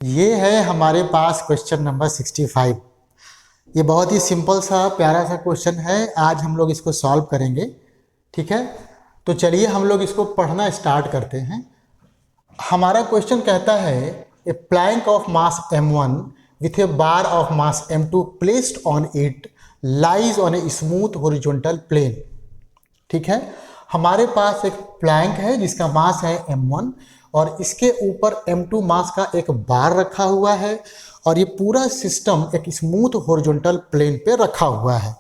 ये है हमारे पास क्वेश्चन नंबर 65। ये बहुत ही सिंपल सा प्यारा सा क्वेश्चन है। आज हम लोग इसको सॉल्व करेंगे, ठीक है। तो चलिए हम लोग इसको पढ़ना स्टार्ट करते हैं। हमारा क्वेश्चन कहता है a plank of mass m1 with a bar of mass m2 placed on it lies on a smooth horizontal plane. ठीक है, हमारे पास एक प्लैंक है जिसका मास है m1 और इसके ऊपर m2 मास का एक बार रखा हुआ है और ये पूरा सिस्टम एक स्मूथ हॉरिजॉन्टल प्लेन पे रखा हुआ है।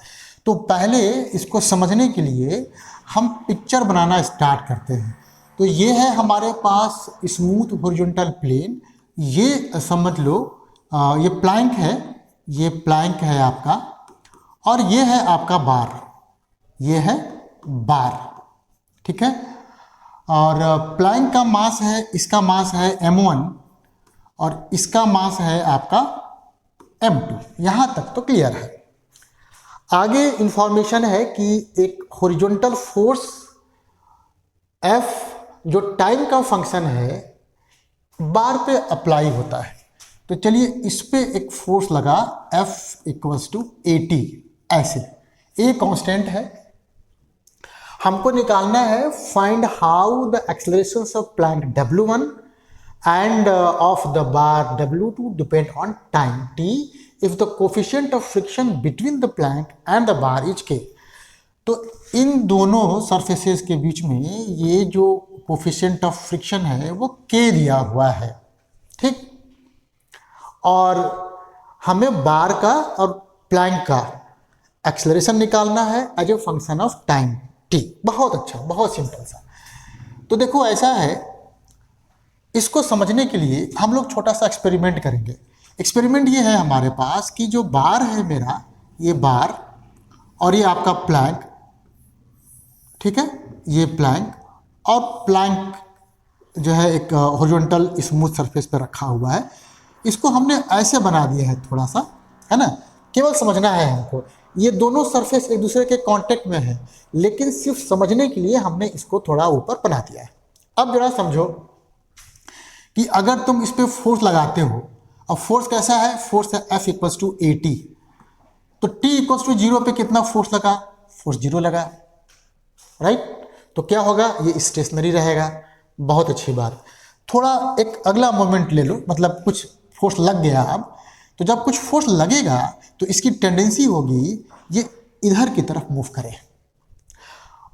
तो पहले इसको समझने के लिए हम पिक्चर बनाना स्टार्ट करते हैं। तो ये है हमारे पास स्मूथ हॉरिजॉन्टल प्लेन, ये समझ लो ये प्लैंक है, ये प्लैंक है आपका, और ये है आपका बार, ये है बार, ठीक है। और प्लैंक का मास है, इसका मास है m1 और इसका मास है आपका m2। यहां तक तो क्लियर है। आगे इंफॉर्मेशन है कि एक हॉरिजॉन्टल फोर्स F जो टाइम का फंक्शन है बार पे अप्लाई होता है। तो चलिए इस पे एक फोर्स लगा F = AT, ऐसे A कांस्टेंट है। हमको निकालना है find how the accelerations of plank W1 and of the bar W2 depend on time t if the coefficient of friction between the plank and the bar is k। तो इन दोनों surfaces के बीच में ये जो कोफिशिएंट ऑफ फ्रिक्शन है वो k दिया हुआ है, ठीक। और हमें बार का और प्लैंक का एक्सेलरेशन निकालना है as a function of time t। बहुत अच्छा, बहुत सिंपल सा। तो देखो ऐसा है, इसको समझने के लिए हम लोग छोटा सा एक्सपेरिमेंट करेंगे। एक्सपेरिमेंट ये है हमारे पास कि जो बार है मेरा, ये बार और ये आपका प्लैंक, ठीक है, ये प्लैंक और प्लैंक जो है एक हॉरिजॉन्टल स्मूथ सरफेस पे रखा हुआ है। इसको हमने ऐसे बना दिया है थोड़ा सा, है ना। केवल समझना है हमको, ये दोनों सरफेस एक दूसरे के कांटेक्ट में है, लेकिन सिर्फ समझने के लिए हमने इसको थोड़ा ऊपर बना दिया है। अब जरा समझो कि अगर तुम इस पे फोर्स लगाते हो, अब फोर्स कैसा है, फोर्स है F = AT। तो T = 0 पे कितना फोर्स लगा, फोर्स 0 लगा, राइट। तो क्या होगा, ये स्टेशनरी रहेगा। बहुत अच्छी बात। थोड़ा एक अगला मोमेंट ले लो, मतलब कुछ फोर्स लग गया। अब तो जब कुछ फोर्स लगेगा तो इसकी टेंडेंसी होगी ये इधर की तरफ मूव करे।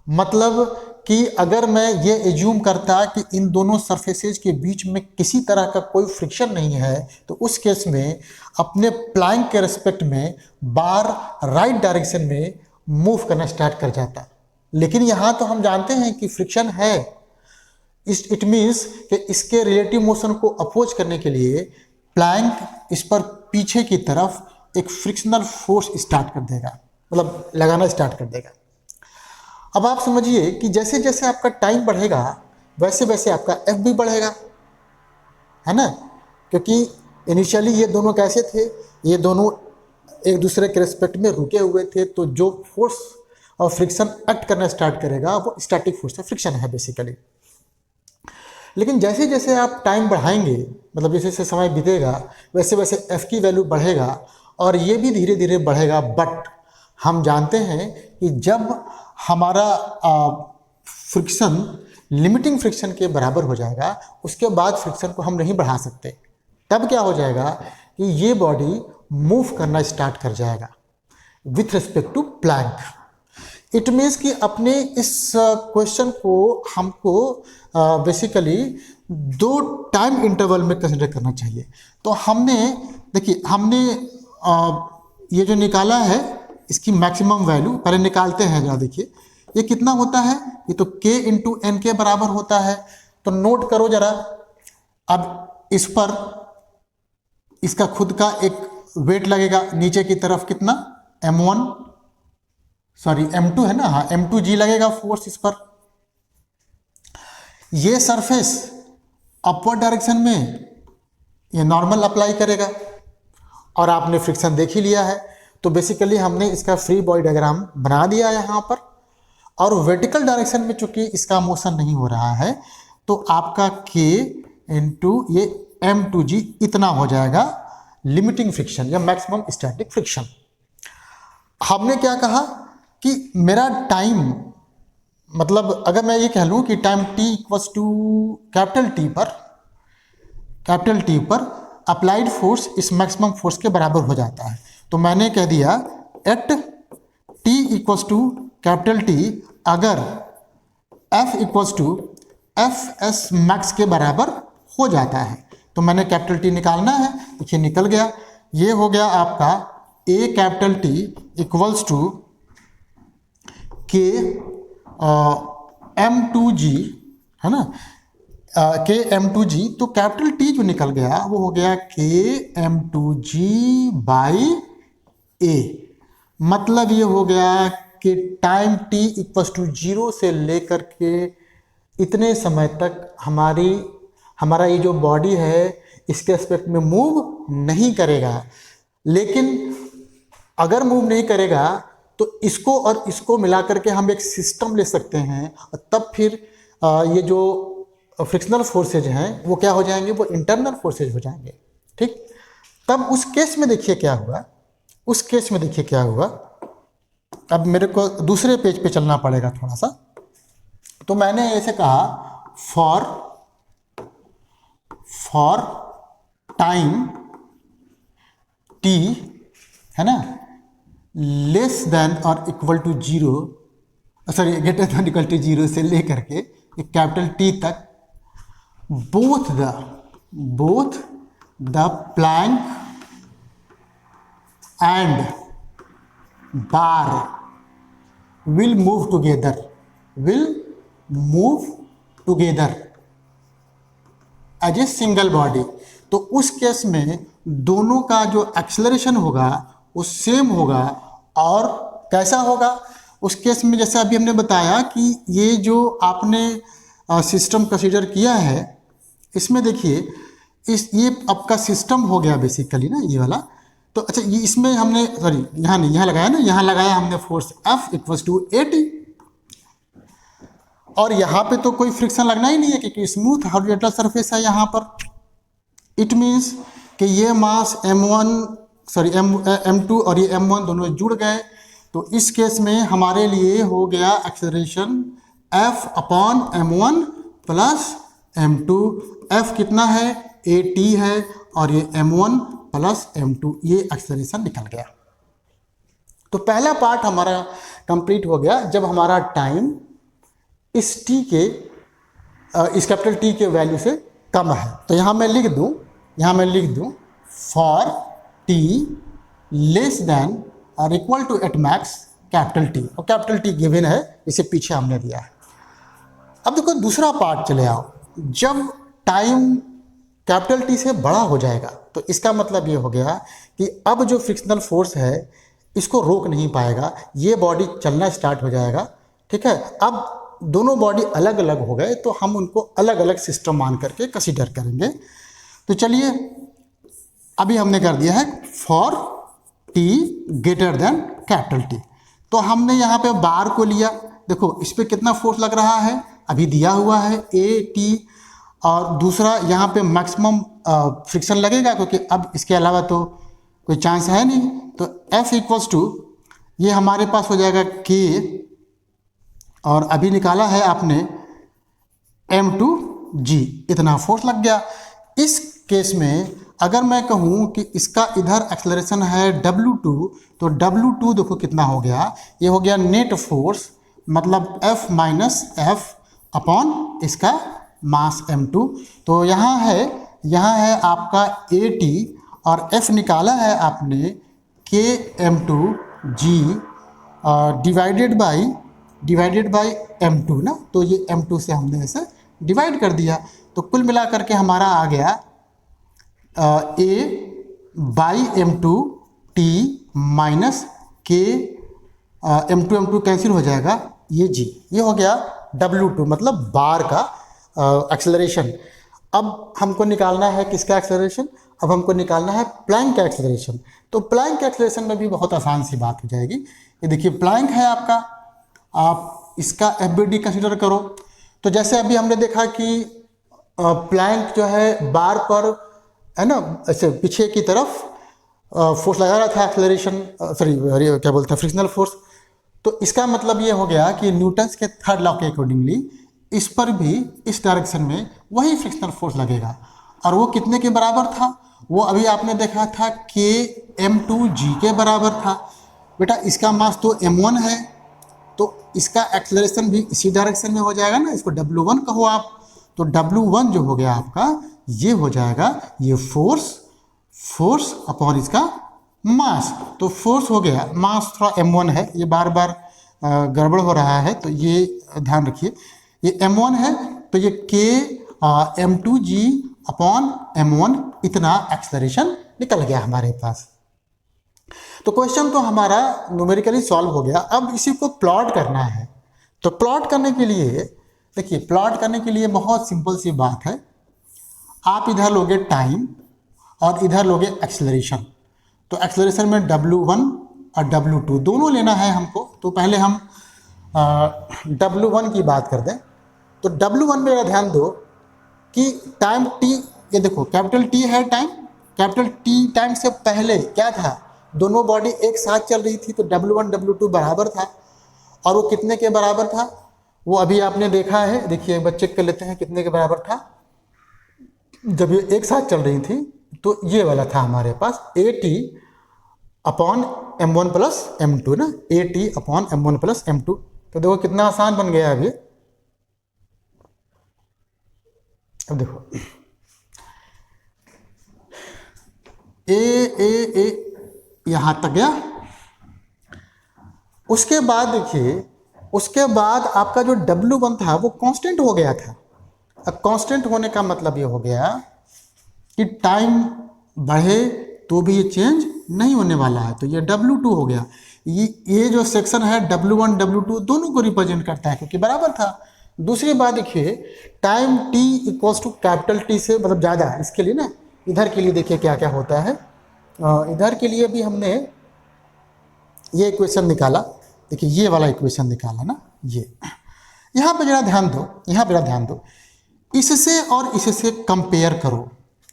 मतलब कि अगर मैं ये एज्यूम करता कि इन दोनों सरफेसेज के बीच में किसी तरह का कोई फ्रिक्शन नहीं है, तो उस केस में अपने प्लैंक के रिस्पेक्ट में बार राइट डायरेक्शन में मूव करना स्टार्ट कर जाता। लेकिन यहाँ तो हम जानते हैं कि फ्रिक्शन है। इट मीन्स कि इसके रिलेटिव मोशन को अपोज करने के लिए प्लैंक इस पर पीछे की तरफ एक फ्रिक्शनल फोर्स स्टार्ट कर देगा, मतलब लगाना स्टार्ट कर देगा। अब आप समझिए कि जैसे जैसे आपका टाइम बढ़ेगा वैसे वैसे आपका F भी बढ़ेगा, है ना। क्योंकि इनिशियली ये दोनों कैसे थे, ये दोनों एक दूसरे के रिस्पेक्ट में रुके हुए थे। तो जो फोर्स और फ्रिक्शन एक्ट करना स्टार्ट करेगा वो स्टैटिक फोर्स है, फ्रिक्शन है बेसिकली। लेकिन जैसे जैसे आप टाइम बढ़ाएंगे, मतलब जैसे जैसे समय बीतेगा वैसे वैसे F की वैल्यू बढ़ेगा और ये भी धीरे धीरे बढ़ेगा। बट हम जानते हैं कि जब हमारा फ्रिक्शन लिमिटिंग फ्रिक्शन के बराबर हो जाएगा, उसके बाद फ्रिक्शन को हम नहीं बढ़ा सकते। तब क्या हो जाएगा कि ये बॉडी मूव करना स्टार्ट कर जाएगा with respect to plank. It means कि अपने इस क्वेश्चन को हमको बेसिकली दो टाइम इंटरवल में कंसिडर करना चाहिए। तो हमने देखिए, हमने ये जो निकाला है इसकी मैक्सिमम वैल्यू पहले निकालते हैं। जरा देखिए ये कितना होता है, ये तो k × n के बराबर होता है। तो नोट करो जरा। अब इस पर इसका खुद का एक वेट लगेगा नीचे की तरफ, कितना m2 है ना, हाँ m2g लगेगा फोर्स इस पर। ये सरफेस अपवर्ड डायरेक्शन में ये नॉर्मल अप्लाई करेगा और आपने फ्रिक्शन देख ही लिया है। तो बेसिकली हमने इसका फ्री बॉडी डायग्राम बना दिया यहाँ पर। और वर्टिकल डायरेक्शन में चूंकि इसका मोशन नहीं हो रहा है तो आपका k इंटू ये m2g इतना हो जाएगा लिमिटिंग फ्रिक्शन या मैक्सिमम स्टैटिक फ्रिक्शन। हमने क्या कहा कि मेरा टाइम, मतलब अगर मैं ये कह लूँ कि time t equals to capital T पर अप्लाइड फोर्स इस मैक्सिमम फोर्स के बराबर हो जाता है, तो मैंने कह दिया at t equals to capital T अगर F equals to F S max के बराबर हो जाता है, तो मैंने कैपिटल टी निकालना है। देखिए निकल गया, ये हो गया आपका A capital T equals to के m2g, है ना, के m2g। तो कैपिटल टी जो निकल गया वो हो गया के m2g बाई A। मतलब ये हो गया कि टाइम t इक्वल्स टू 0 से लेकर के इतने समय तक हमारा ये जो बॉडी है इसके एस्पेक्ट में मूव नहीं करेगा। लेकिन अगर मूव नहीं करेगा तो इसको और इसको मिलाकर के हम एक सिस्टम ले सकते हैं, और तब फिर ये जो फ्रिक्शनल फोर्सेज हैं वो क्या हो जाएंगे, वो इंटरनल फोर्सेज हो जाएंगे। ठीक, तब उस केस में देखिए क्या हुआ, अब मेरे को दूसरे पेज पे चलना पड़ेगा थोड़ा सा। तो मैंने ऐसे कहा फॉर टाइम t, है ना, लेस देन और equal to 0, sorry greater than equal to 0 से लेकर के कैपिटल T तक both the plank and bar will move together as a single body. तो उस केस में दोनों का जो एक्सेलरेशन होगा वो सेम होगा। और कैसा होगा उस केस में, जैसे अभी हमने बताया कि ये जो आपने सिस्टम कंसीडर किया है, इसमें देखिए ये आपका सिस्टम हो गया बेसिकली ना, ये वाला। तो अच्छा, ये इसमें हमने सॉरी यहाँ नहीं, यहाँ लगाया ना, यहाँ लगाया हमने force F equals to AT, और यहाँ पे तो कोई फ्रिक्शन लगना ही नहीं है क्योंकि स्मूथ हॉरिजॉन्टल सरफेस है यहाँ पर। इट मीन्स कि ये मास M2 और ये M1 दोनों जुड़ गए। तो इस केस में हमारे लिए हो गया acceleration F upon M1 plus M2। F कितना है, AT है, और ये M1 प्लस M2, ये एक्सेलरेशन निकल गया। तो पहला पार्ट हमारा कंप्लीट हो गया जब हमारा टाइम इस t के इस कैपिटल T के वैल्यू से कम है। तो यहाँ मैं लिख दूँ फॉर t लेस देन और equal to at max capital T, और कैपिटल T गिवन है, इसे पीछे हमने दिया है। अब देखो दूसरा पार्ट चले आओ, जब टाइम कैपिटल T से बड़ा हो जाएगा तो इसका मतलब ये हो गया कि अब जो फ्रिक्शनल फोर्स है इसको रोक नहीं पाएगा, ये बॉडी चलना स्टार्ट हो जाएगा। ठीक है, अब दोनों बॉडी अलग अलग हो गए तो हम उनको अलग अलग सिस्टम मान करके कंसीडर करेंगे। तो चलिए अभी हमने कर दिया है for t greater than capital T। तो हमने यहाँ पे बार को लिया, देखो इस पर कितना फोर्स लग रहा है, अभी दिया हुआ है AT, और दूसरा यहाँ पे मैक्सिमम फ्रिक्शन लगेगा क्योंकि अब इसके अलावा तो कोई चांस है नहीं। तो F इक्वल्स टू ये हमारे पास हो जाएगा K, और अभी निकाला है आपने M2G, इतना फोर्स लग गया। इस केस में अगर मैं कहूँ कि इसका इधर एक्सेलरेशन है W2, तो W2 देखो कितना हो गया, ये हो गया नेट फोर्स, मतलब F माइनस F अपॉन इसका मास M2। तो यहाँ है आपका AT, और F निकाला है आपने K M2G divided by M2 ना, तो ये M2 से हमने ऐसे डिवाइड कर दिया। तो कुल मिला करके हमारा आ गया A by M2T minus K, M2 cancel हो जाएगा, ये G, ये हो गया W2 मतलब बार का एक्सेलरेशन। अब हमको निकालना है किसका एक्सेलरेशन, अब हमको निकालना है प्लैंक का एक्सेलरेशन। तो प्लैंक के एक्सेलरेशन में भी बहुत आसान सी बात हो जाएगी। ये देखिए प्लैंक है आपका, आप इसका FBD कंसीडर करो। तो जैसे अभी हमने देखा कि प्लैंक जो है बार पर है ना, ऐसे पीछे की तरफ फोर्स लगा रहा था, एक्सेलरेशन, सॉरी क्या बोलते हैं, फ्रिक्शनल फोर्स। तो इसका मतलब ये हो गया कि न्यूटन्स के थर्ड लॉ के अकॉर्डिंगली इस पर भी इस डायरेक्शन में वही फ्रिक्शनल फोर्स लगेगा। और वो कितने के बराबर था? वो अभी आपने देखा था के m2g के बराबर था। बेटा इसका मास तो m1 है, तो इसका एक्सेलरेशन भी इसी डायरेक्शन में हो जाएगा ना, इसको W1 कहो आप। तो W1 जो हो गया आपका, ये हो जाएगा ये फोर्स अपॉन इसका मास। तो फोर्स हो गया, मास थोड़ा m1 है, ये बार बार गड़बड़ हो रहा है, तो ये ध्यान रखिए, ये m1 है, तो ये k m2g अपॉन m1 इतना एक्सेलरेशन निकल गया हमारे पास। तो क्वेश्चन तो हमारा न्यूमेरिकली सॉल्व हो गया। अब इसी को प्लॉट करना है। तो प्लॉट करने के लिए देखिए, प्लॉट करने के लिए बहुत सिंपल सी बात है, आप इधर लोगे टाइम और इधर लोगे एक्सेलरेशन। तो एक्सेलरेशन में W1 और W2 दोनों लेना है हमको। तो पहले हम W1 की बात कर दें। तो W1 में ध्यान दो कि टाइम t, ये देखो कैपिटल T है टाइम, कैपिटल T टाइम से पहले क्या था, दोनों बॉडी एक साथ चल रही थी, तो W1 W2 बराबर था। और वो कितने के बराबर था, वो अभी आपने देखा है। देखिए एक बार चेक कर लेते हैं कितने के बराबर था। जब ये एक साथ चल रही थी तो ये वाला था हमारे पास AT upon M1 plus M2 ना, AT upon M1 plus M2। तो देखो कितना आसान बन गया अभी। अब देखो ए यहां तक गया। उसके बाद देखिए, उसके बाद आपका जो W1 था वो कांस्टेंट हो गया था। अब कांस्टेंट होने का मतलब ये हो गया कि टाइम बढ़े तो भी ये चेंज नहीं होने वाला है, तो ये W2 हो गया। ये जो सेक्शन है W1 W2 दोनों को रिप्रेजेंट करता है क्योंकि बराबर था। दूसरी बात देखिए, time t equals to capital T से मतलब ज़्यादा, इसके लिए ना इधर के लिए देखिए क्या क्या होता है। इधर के लिए भी हमने ये इक्वेशन निकाला। देखिए ये वाला इक्वेशन निकाला ना, ये यहाँ पे जरा ध्यान दो, यहाँ पे जरा ध्यान दो, इससे और इससे कंपेयर करो।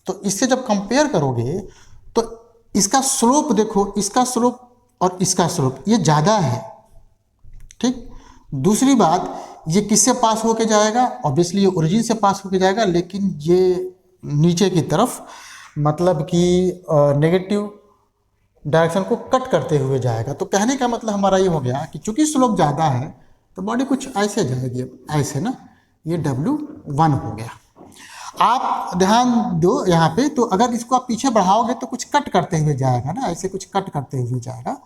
तो इससे जब कंपेयर करोगे तो इसका स्लोप देखो, इसका स्लोप और इसका स्लोप ये ज़्यादा है, ठीक। दूसरी बात, ये किससे पास होके जाएगा, ऑब्वियसली ये ओरिजिन से पास होके जाएगा, लेकिन ये नीचे की तरफ मतलब कि नेगेटिव डायरेक्शन को कट करते हुए जाएगा। तो कहने का मतलब हमारा ये हो गया कि चूंकि स्लोप ज़्यादा है तो बॉडी कुछ ऐसे जाएगी, ऐसे ना, ये W1 हो गया। आप ध्यान दो यहाँ पे, तो अगर इसको आप पीछे बढ़ाओगे तो कुछ कट करते हुए जाएगा ना, ऐसे कुछ कट करते हुए जाएगा।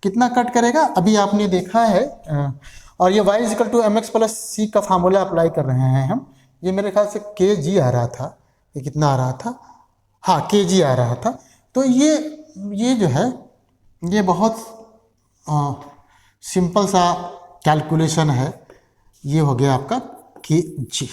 कितना कट करेगा अभी आपने देखा है। और ये y equal to mx plus c का फार्मूला अप्लाई कर रहे हैं हम। ये मेरे ख्याल से kg आ रहा था, ये कितना आ रहा था, हाँ kg आ रहा था। तो ये जो है ये बहुत सिंपल सा कैलकुलेशन है। ये हो गया आपका kg।